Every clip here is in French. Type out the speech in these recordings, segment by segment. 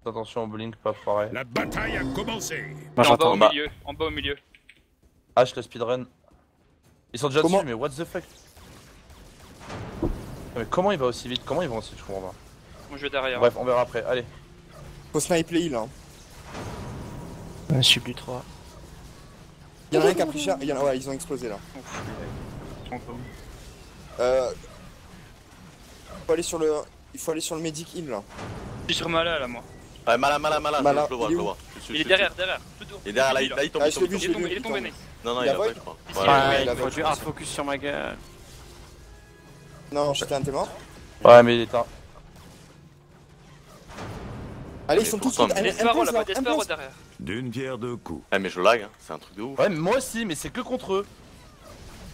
Attention au bowling, pas foiré. La bataille a commencé. Moi En bas j'entends. au milieu, en bas au milieu. H le speedrun. Ils sont déjà Comment dessus, mais what the fuck? Mais comment il va aussi vite? Comment ils vont aussi vite? Je comprends pas. Moi je vais derrière. Bref, on verra après. Allez. Faut snipe les heals. Hein. Je suis plus 3. Il y en a un qui a pris cher. Ouais, ils ont explosé là. Ouf, les mecs. Il faut aller sur le medic heal là. Je suis sur Mala là, moi. Ouais, Mala, Mala, je le vois, il est je le où vois. Il est derrière, tout tour. Il est derrière, là, il tombe, Ah, il je l'ai tombe. vu, Il est tombé, il est tombé, nice. Non, Il il a a void pas, je crois. Ici, Ouais, ouais, il il a faut void, du hard focus sur ma gueule. Non, j'étais un t'es mort. Ouais, mais il est un. Allez, ils Mais sont tous pourtant, tous. Despero Implose là, là, pas Despero implose. derrière. D'une pierre deux coups. Ouais, mais je lag, hein, c'est un truc de ouf. Ouais, mais moi aussi, mais c'est que contre eux.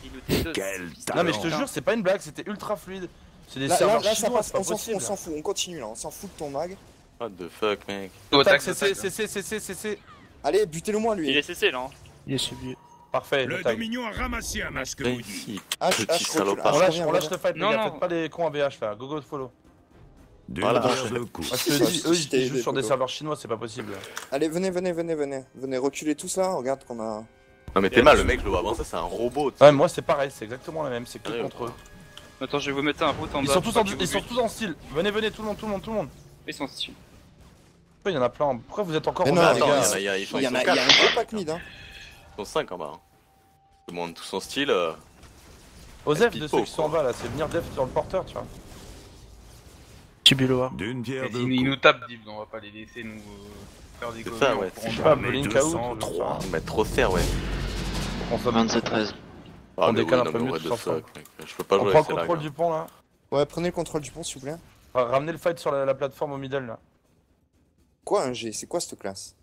Il nous dédose. Quel Non, mais je te talent. jure, c'est pas une blague, c'était ultra fluide. C'est des Là, serveurs ça chinois, passe, c'est pas on s'en fout, possible. on s'en fout, on continue là, on s'en fout de ton mag. What the fuck, mec. Tac, CC. Allez, butez-le moi Il lui. est CC là. Hein. Il est subi. Parfait, Le le tag. Dominion a ramassé un masque maudit. Ici, H, petit H, recule. salopard. On H, lâche, reviens, on lâche reviens. le fight, les Non, gars, non. faites pas les cons à BH là, go go follow. D'une Voilà. pierre deux coups. Parce que Ouais, eux, je t'ai ils jouent aidé, sur des Dodo. serveurs chinois, c'est pas possible. Allez, venez, reculez tous là, regarde qu'on a... Non, mais t'es mal, le mec, je le vois avancer, c'est un robot. tu sais. Ouais, moi c'est pareil, c'est exactement la même, c'est que Ouais, contre eux. Attends, je vais vous mettre un route en bas. Ils sont tous en, pour pas ils sont qu'ils vous tous en style. Venez, tout le monde. Ils sont style. Pourquoi il y en a plein? Pourquoi vous êtes encore Mais au non, bas, les Attends, gars? il y a Il y en a un 4. gros pack mid hein. Ils sont 5 en bas. Hein. Tout le monde, tout son style. Osef Pipo, de ceux qui sont en quoi. bas là, c'est venir def sur le porteur, tu vois. Subi le war. D'une pierre deux Ils nous coups. tapent, Div, on va pas les laisser nous faire des C'est conneries. ça, en ouais, courant Je sais de- pas, Mais bowling out. 203. On met trop serre, ouais. On s'en 27-13. Ah, On mais décale oui, un peu non, mais mieux what tous the ensemble. fuck, mec. Je peux pas On jouer prend avec le ces contrôle lags. du pont là. Ouais, prenez le contrôle du pont s'il vous plaît. Ramenez le fight sur la plateforme au middle là. Quoi un G? C'est quoi cette classe?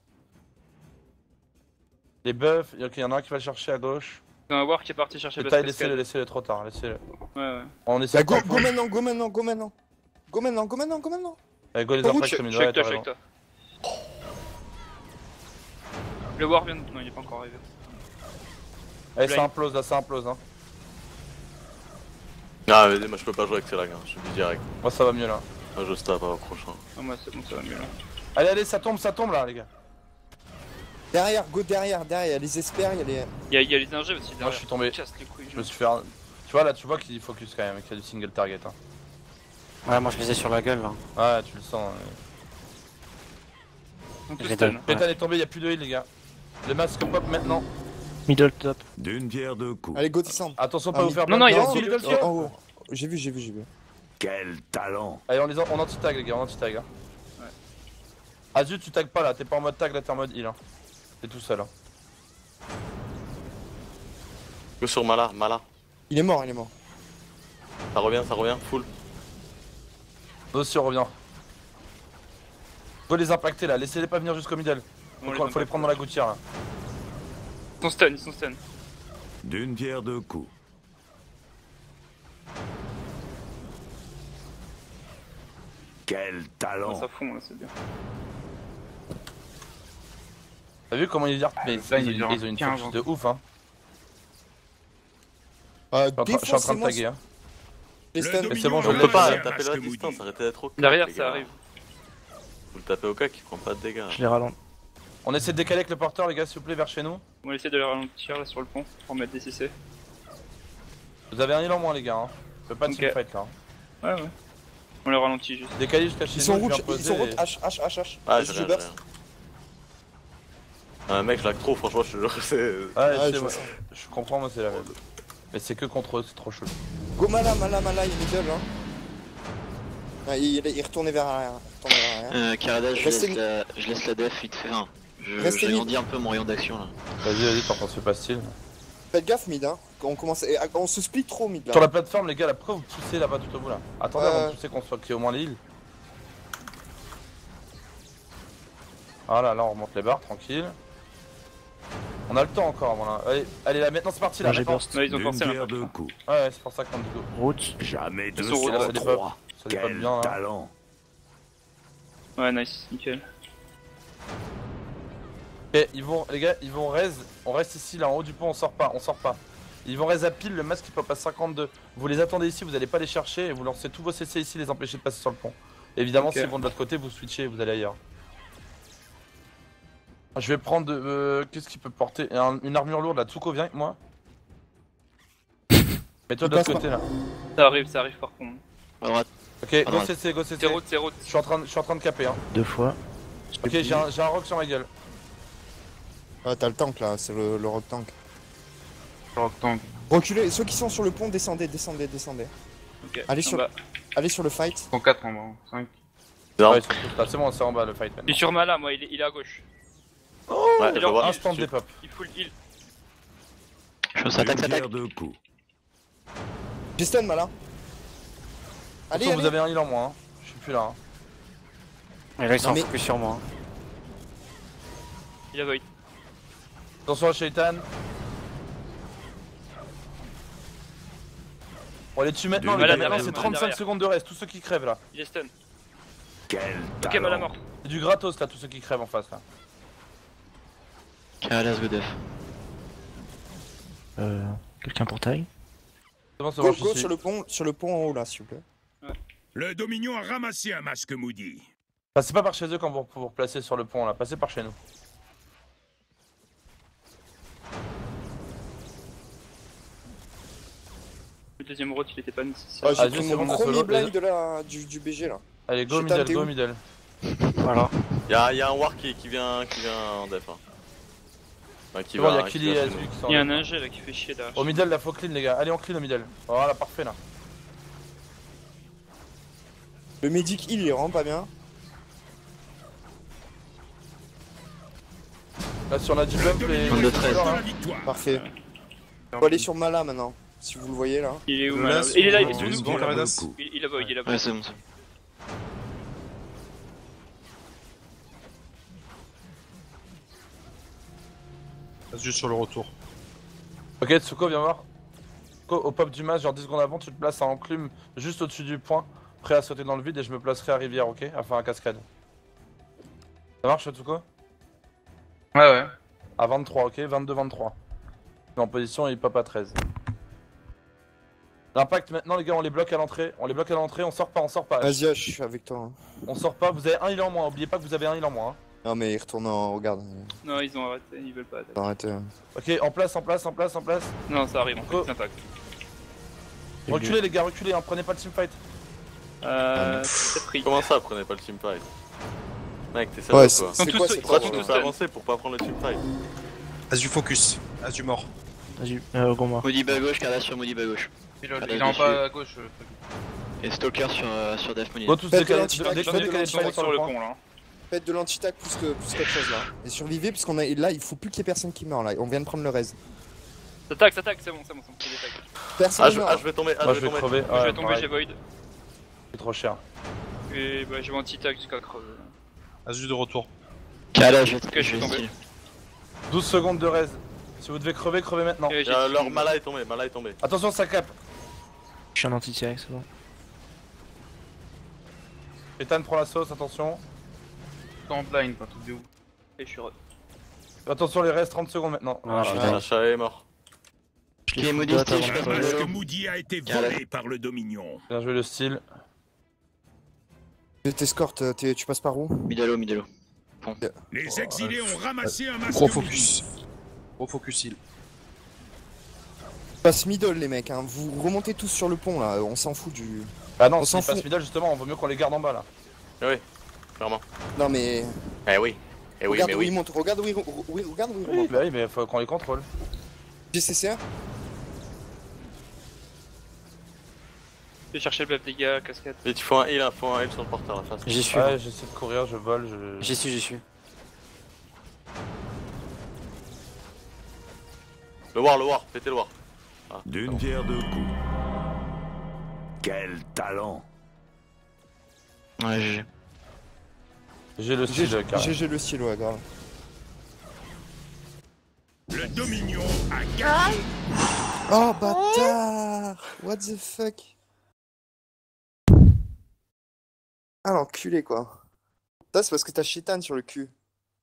Les buffs, il y en a un qui va le chercher à gauche. Il y a un War qui est parti chercher Le le taille, cascade. laissez-le trop tard, laissez-le. Ouais. On Bah, essaie go, de go maintenant, go maintenant, go maintenant. Go maintenant, go maintenant, go maintenant. Allez, go les Go, impacts Je au suis middle, avec ouais, toi, t'as je suis avec raison. toi. Le War vient de... Non, il est pas encore arrivé. Allez, ça implose là, ça implose hein. Ah, vas-y, moi je peux pas jouer avec ces lags, hein. Je te dis direct. Moi ça va mieux là. Moi je stop au prochain. Ah, moi c'est bon, ça va mieux là. Allez, ça tombe là les gars. Derrière, go derrière, il y a les espères, il y a les... Il y a les ingés aussi derrière. Moi je suis tombé. Casse les couilles. Je me suis fait un... Tu vois là, tu vois qu'il focus quand même, qu'il y a du single target hein. Ouais, moi je visais sur la gueule là. Ouais, tu le sens. On peut J'ai stun. donné. Pétale est tombé, y'a plus de heal les gars. Le masque pop maintenant. Middle top. D'une pierre deux coups. Allez, go descend. Attention Ah, pas vous mais- faire Non, non, il est peur. en dessous, middle Oh, sur. oh, oh. J'ai vu. Quel talent. Allez, on anti-tag les gars, on anti-tag hein. Ouais. Azut, tu tags pas là, t'es pas en mode tag là, t'es en mode heal hein. T'es tout seul hein. Go sur Mala, Il est mort. Ça revient, full. Dossier revient. Faut les impacter là, laissez-les pas venir jusqu'au middle. Faut les prendre dans la gouttière là. Ils sont stun. D'une pierre deux coups. Quel talent. Ça fond là, c'est bien. T'as vu comment ils virent? Mais ça, ils il ont vire une 15, focus de ouf hein. Je suis en train de taguer hein. Les Le stuns. Dominion Mais c'est bon, je On le peut fais, pas c'est taper masque la maudit. distance, arrêtez d'être au cac, Derrière les ça gars. arrive. Faut le taper au cac, il prend pas de dégâts. Je les rallonge. On essaie de décaler avec le porteur les gars s'il vous plaît vers chez nous. On va essayer de les ralentir là sur le pont pour mettre des CC. Vous avez un heal en moins les gars hein. Je peux pas Ok. teamfight là. hein. Ouais. On les ralentit juste. Décalez jusqu'à chez Ils nous. sont je viens route, poser ils sont route. et- H. Ah, Vas-y, j'ai je rien, burst. Mec, je lag trop, franchement, je te jure, c'est. Ouais, Ouais, je sais, je moi. vois ça. Je comprends moi c'est la même. Mais c'est que contre eux, c'est trop chaud. Go Mala, il est middle hein. Ouais, il est retourné vers l'arrière. Karada, Restez- je laisse la def vite fait. Enfin, Restez j'agrandis un peu mon rayon d'action là. Vas-y, t'en penses pas style. Faites gaffe mid hein. On commence... On se split trop mid là. Sur la plateforme les gars, la preuve vous poussez là-bas tout au bout là. Attendez avant de pousser qu'on soit qu'il y ait au moins les heals. Voilà, là on remonte les barres, tranquille. On a le temps encore avant là. Allez là, maintenant c'est parti là. Là j'ai maintenant. burst. Ouais, ils ont D'une forcé pierre l'impact. deux coups. Ouais, c'est pour ça qu'on dit go. Route. Jamais Ils sont roulés, là, c'est des 203. Ça dépote Quel bien là. talent. Ouais, nice, nickel. Et ils vont, les gars, ils vont raise. On reste ici là en haut du pont, on sort pas. Ils vont raise à pile, le masque il pop à 52. Vous les attendez ici, vous allez pas les chercher et vous lancez tous vos CC ici, les empêcher de passer sur le pont. Évidemment, Ok. s'ils vont de l'autre côté, vous switchez et vous allez ailleurs. Je vais prendre qu'est-ce qu'il peut porter une armure lourde là. Tsuko, viens avec moi. Mets-toi de l'autre côté là. Ça arrive par contre. À droite. Ok, go droite. CC, go CC. C'est route. Je suis en train de caper hein. 2 fois. Ok, j'ai un rock sur ma gueule. Ah, t'as le tank là, c'est le rock tank. Rock tank. Reculez, ceux qui sont sur le pont, descendez. Ok. Allez en sur, bas. allez sur le fight. Ils sont 4 en bas. 5. Non. Ouais, ils sont tous là. C'est bon, c'est en bas le fight Il maintenant. est sur Mala, moi, il est à gauche. Ouais, je alors, vois. Instant des pop. Il full heal. Ça attaque, D'une ça pierre attaque. deux coups. J'ai stun malin. Allez, Attention, vous allez. avez un heal en moins. Hein. Je suis plus là. Hein. Et là, ils sont Non, mais- focus sur moi. Il a void. Attention à Shaitan. On les tue maintenant, Deux les gars. derrière, Maintenant, c'est deux 35 derrière. secondes de reste. Tous ceux qui crèvent là. Il est stun. Quel Ok, Mala talent. mort. C'est du gratos là, tous ceux qui crèvent en face là. Karadas go def. Quelqu'un pour taille. C'est bon, c'est Go, bon, je go suis. sur le pont en haut là, s'il vous plaît. Le Dominion a ramassé un masque maudit. Passez pas par chez eux quand vous vous replacez sur le pont là. Passez par chez nous. Le deuxième route, il était pas nécessaire. Ah, Ah, j'ai juste, pris c'est mon bon, premier solo, blind du BG là. Allez, go Shaitan, middle, t'es go où middle. Voilà. Y'a un war qui vient en def. Hein. Enfin, qui C'est bon, va. y'a qui Killy va et chez nous. Azu qui sont Il y a là. un ingé là qui fait chier derrière. Au middle là, faut clean les gars. Allez, on clean au middle. Voilà, parfait là. Le medic heal il est vraiment pas bien. Là, si on a du bump et. Bande de 13. De la victoire. Parfait. Faut aller sur Mala maintenant, si vous le voyez là. Il est où Le Mala? laisse, Il est là, il est on- sous on- nous. on- Pierre deux Caradas. coups. Il a void, il a void. Ouais, c'est bon. Passe juste sur le retour. Ok, Tsuko, viens voir. Tsuko, au pop du match, genre 10 secondes avant, tu te places en enclume juste au-dessus du point, prêt à sauter dans le vide et je me placerai à rivière, ok? À faire un cascade. Ça marche, Tsuko? Ouais. À 23, ok? 22-23. En position et il pop à 13. L'impact maintenant, les gars, on les bloque à l'entrée. On sort pas. Vas-y, je suis avec toi. Hein. On sort pas, vous avez un heal en moins. Oubliez pas que vous avez un heal en moins. Hein. Non mais il retourne en regarde. Non, ils ont arrêté, ils veulent pas attaquer. Arrêtez. Ok, en place. Non, ça arrive, en Go. fait, impact. Reculez, les gars, reculez, hein, prenez pas le teamfight. C'est pris. Comment ça, prenez pas le teamfight? Mec, t'es Ouais, sérieux quoi? c'est quoi tous- cette Pourquoi ils tu sont nous tous fais stun. avancer pour pas prendre le teamfight? As du focus. As du mort. Vas-y, Gomma. Maudit bas gauche, Karadas sur Maudit bas gauche. Il Allez, est en dessus. bas à gauche. Et Stalker sur Def Maudit. Bon, tous Faites décalés, l'anti-tac, décalés, faites décalés, l'anti-tac sur le pont. pont là. Faites de l'anti-tac plus qu'autre chose là. Et survivez parce qu'on a là il faut plus qu'il y ait personne qui meurt là. On vient de prendre le res. Ça attaque, c'est bon, c'est bon. C'est des tags. Personne Ah, ne meurt. je vais tomber, Moi, je vais crever. Je vais Ouais, tomber, pareil, j'ai void. c'est trop cher. Et bah, je vais anti-tag jusqu'à crever. As de retour. Karadas, je je suis tombé. style. 12 secondes de res. Si vous devez crever, crevez maintenant. Et j'ai- Leur Mala est tombé, Attention, ça cap. Je suis en anti-tire, c'est bon. Ethan prend la sauce, attention. En blind, pas tout de où. Et je suis re. Attention, les restes 30 secondes maintenant. Ah, je suis Un chat est mort. Je l'ai maudit, style, je passe Un mon masque vélo. maudit a été Carré. volé par le Dominion. Bien joué le style. T'escortes, tu passes par où? Midalo, Midalo. Les exilés ont ramassé un masque Gros maudit. focus. Gros focus heal. Passe middle les mecs, hein. Vous remontez tous sur le pont là, on s'en fout du. Ah non, On si s'en il passe fout. middle, justement, on vaut mieux qu'on les garde en bas là. Oui, clairement. Non mais. Eh oui. Eh oui, regarde mais où il oui. monte, regarde où il regarde où il Oui, remonte. bah oui, mais faut qu'on les contrôle. GCCR. Je vais chercher le buff des gars, cascade. Et tu faut un heal sur le porteur, la face. J'y suis. Ouais, j'essaie de courir, je vole, je. J'y suis. Le war, pétez le war. Ah, c'est D'une bon. pierre deux coups. Quel talent. Ouais, GG. J'ai le style, carré. GG le stylo, ouais, grave. Le Dominion a gagné. Oh bâtard! What the fuck? Ah l'enculé quoi. Ça c'est parce que t'as Shaitan sur le cul.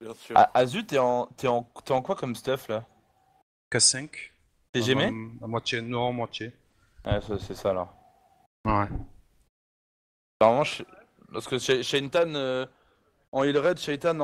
Bien sûr. Ah, Azu, t'es en quoi comme stuff là? K5. T'es gémé? À moitié, non, moitié. Ouais, c'est ça là. Ouais. Normalement, parce que Shaitan en heal raid, Shaitan